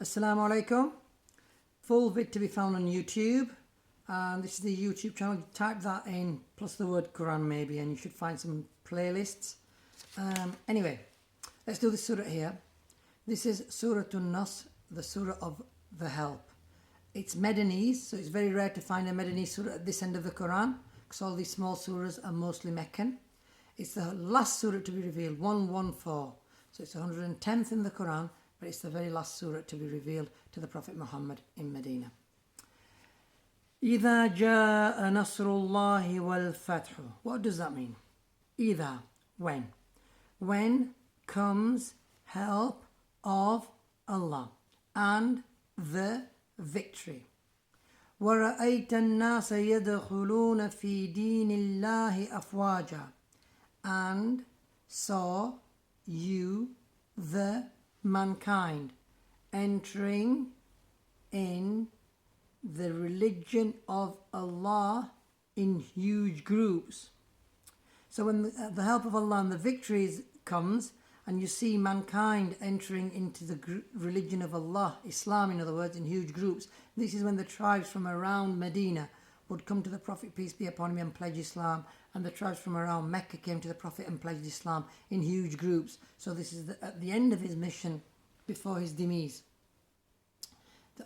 Assalamu alaikum. Full vid to be found on YouTube. And this is the YouTube channel. You type that in plus the word Quran maybe and you should find some playlists. Anyway, let's do this surah here. This is Surah An-Nas, the surah of the help. It's Madanese, so it's very rare to find a Madanese surah at this end of the Quran because all these small surahs are mostly Meccan. It's the last surah to be revealed, 114. So it's 110th in the Quran, but it's the very last surah to be revealed to the Prophet Muhammad in Medina. إِذَا جَاءَ نَصْرُ اللَّهِ وَالْفَتْحُ. What does that mean? إِذَا, when. When comes help of Allah and the victory. وَرَأَيْتَ النَّاسَ يَدْخُلُونَ فِي دِينِ اللَّهِ أَفْوَاجًا. And saw you, the mankind, entering in the religion of Allah in huge groups. So when the help of Allah and the victories comes and you see mankind entering into the religion of Allah, Islam in other words, in huge groups, this is when the tribes from around Medina would come to the Prophet, peace be upon him, and pledge Islam, and the tribes from around Mecca came to the Prophet and pledged Islam in huge groups. So this is at the end of his mission before his demise.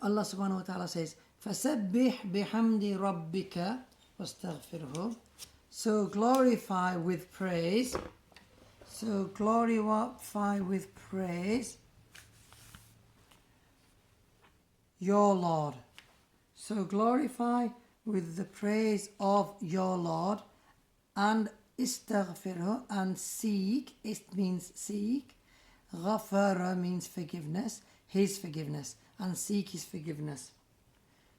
Allah subhanahu wa ta'ala says, فَسَبِّحْ بِحَمْدِ رَبِّكَ وَاسْتَغْفِرْهُ. So glorify with praise. So glorify with praise your Lord. So glorify with the praise of your Lord and istaghfirhu, and seek. Ist means seek. Ghafara means forgiveness, his forgiveness, and seek his forgiveness.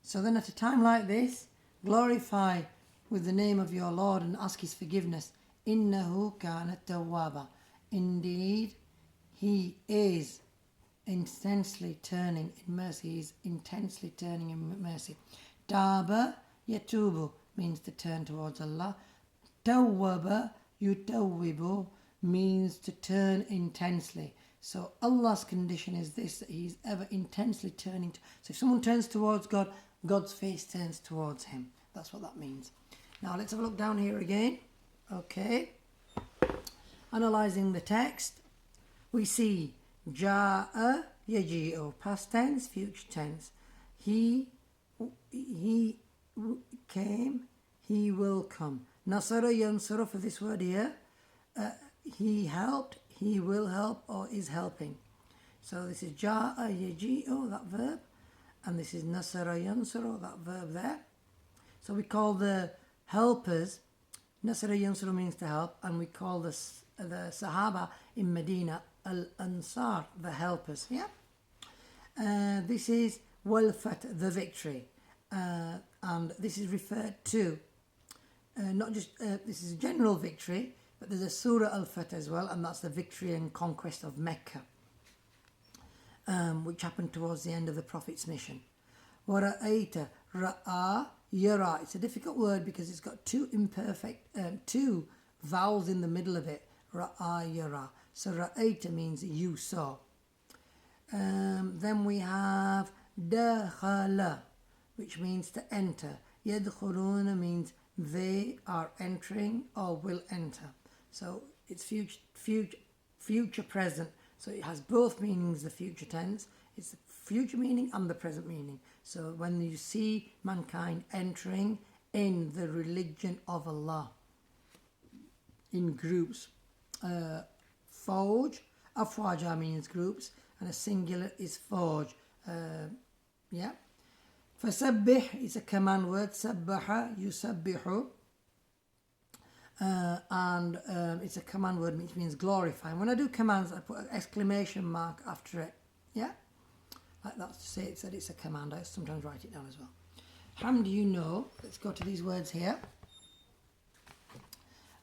So then at a time like this, glorify with the name of your Lord and ask his forgiveness. Innahu kana tawwaba. Indeed, he is intensely turning in mercy. He is intensely turning in mercy. Taba yatubu means to turn towards Allah. Tawwaba yutawwibu means to turn intensely. So Allah's condition is this, that he is ever intensely turning. So if someone turns towards God, God's face turns towards him. That's what that means. Now let's have a look down here again. Okay. Analysing the text, we see Ja'a yaji'u, past tense, future tense. He came, he will come. Nasara yansuru, for this word here, he helped, he will help, or is helping. So this is Ja'a yaji'u, that verb, and this is Nasara yansuru, that verb there. So we call the helpers, Nasara yansuru means to help, and we call the Sahaba in Medina Al-Ansar, the helpers. Yeah. This is Wal-Fath, the victory, and this is referred to not just this is general victory, but there's a Surah Al-Fath as well, and that's the victory and conquest of Mecca, which happened towards the end of the Prophet's mission. Wara'aita, ra'a, yara. It's a difficult word because it's got two vowels in the middle of it. Ra'a, yara. So ra'aita means you saw. Then we have dakhala, which means to enter. Yadkhuluna means they are entering or will enter. So it's future present. So it has both meanings, the future tense. It's the future meaning and the present meaning. So when you see mankind entering in the religion of Allah in groups, Fawj, Afwaja means groups, and a singular is Fawj. Yeah. Fasabbih is a command word. Sabbaha, yusabbihu. And it's a command word which means glorify. And when I do commands, I put an exclamation mark after it. Yeah? Like that to say that it's a command. I sometimes write it down as well. Hamd, you know. Let's go to these words here.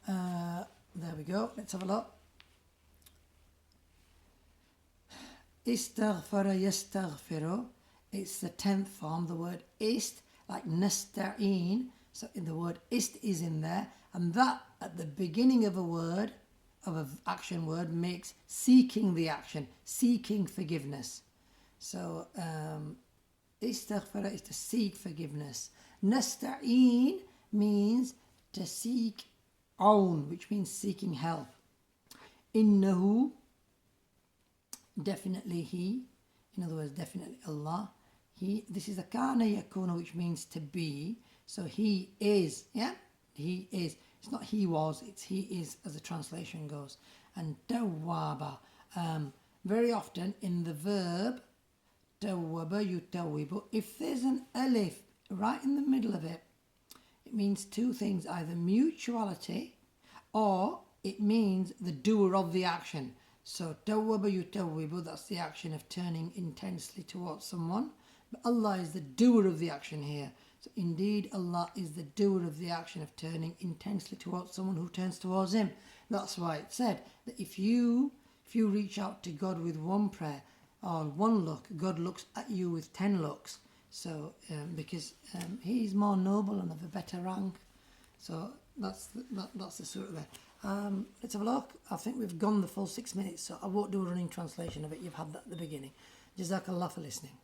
There we go. Let's have a look. Istaghfara yastaghfiru. It's the 10th form. The word ist, like nasta'een. So the word ist is in there. And that at the beginning of a word, of an action word, makes seeking the action, seeking forgiveness. So istaghfara is to seek forgiveness. Nasta'een means to seek awn, which means seeking help. Innahu, definitely he, in other words, definitely Allah. This is a kana yakuna, which means to be. So he is, yeah? He is. It's not he was, it's he is as the translation goes. And tawwaba, very often in the verb, tawwaba yutawwibu, if there's an alif right in the middle of it, it means two things, either mutuality or it means the doer of the action. So tawwaba yutawwibu, that's the action of turning intensely towards someone. But Allah is the doer of the action here. So indeed Allah is the doer of the action of turning intensely towards someone who turns towards him. That's why it said that if you reach out to God with one prayer or one look, God looks at you with 10 looks. So because he's more noble and of a better rank. So that's the sort of it. Let's have a look. I think we've gone the full 6 minutes, so I won't do a running translation of it. You've had that at the beginning. Jazakallah for listening.